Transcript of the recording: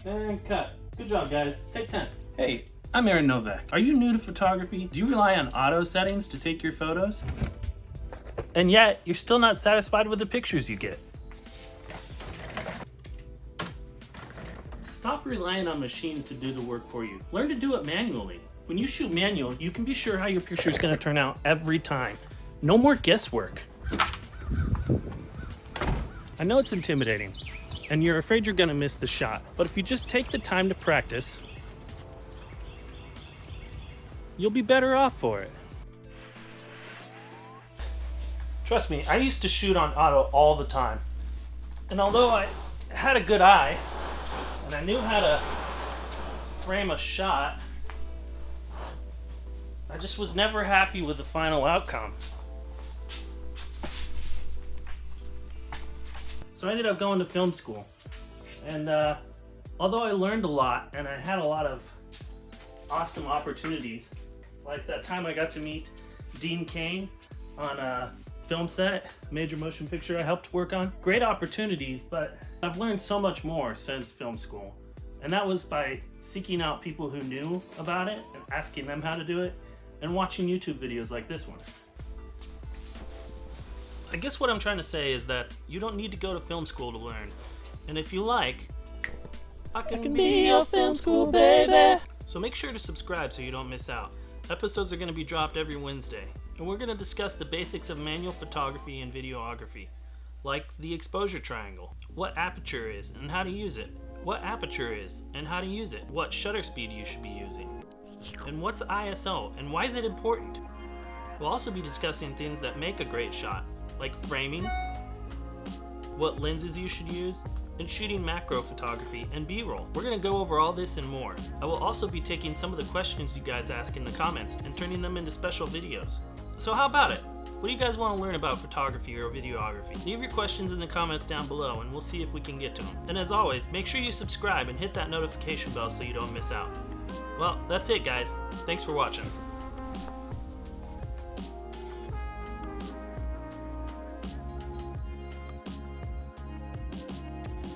And cut. Good job, guys. Take 10. Hey, I'm Aaron Novak. Are you new to photography? Do you rely on auto settings to take your photos? And yet, you're still not satisfied with the pictures you get. Stop relying on machines to do the work for you. Learn to do it manually. When you shoot manual, you can be sure how your picture is going to turn out every time. No more guesswork. I know it's intimidating, and you're afraid you're going to miss the shot, but if you just take the time to practice, you'll be better off for it. Trust me, I used to shoot on auto all the time. And although I had a good eye, and I knew how to frame a shot, I just was never happy with the final outcome. So I ended up going to film school. And although I learned a lot and I had a lot of awesome opportunities, like that time I got to meet Dean Cain on a film set, major motion picture I helped work on. Great opportunities, but I've learned so much more since film school. And that was by seeking out people who knew about it and asking them how to do it and watching YouTube videos like this one. I guess what I'm trying to say is that you don't need to go to film school to learn. And if you like, I can be your film school baby. So make sure to subscribe so you don't miss out. Episodes are going to be dropped every Wednesday, and we're going to discuss the basics of manual photography and videography, like the exposure triangle, what aperture is and how to use it, what aperture is and how to use it, what shutter speed you should be using, and what's ISO and why is it important. We'll also be discussing things that make a great shot, like framing, what lenses you should use, and shooting macro photography and B-roll. We're going to go over all this and more. I will also be taking some of the questions you guys ask in the comments and turning them into special videos. So how about it? What do you guys want to learn about photography or videography? Leave your questions in the comments down below and we'll see if we can get to them. And as always, make sure you subscribe and hit that notification bell so you don't miss out. Well, that's it guys. Thanks for watching.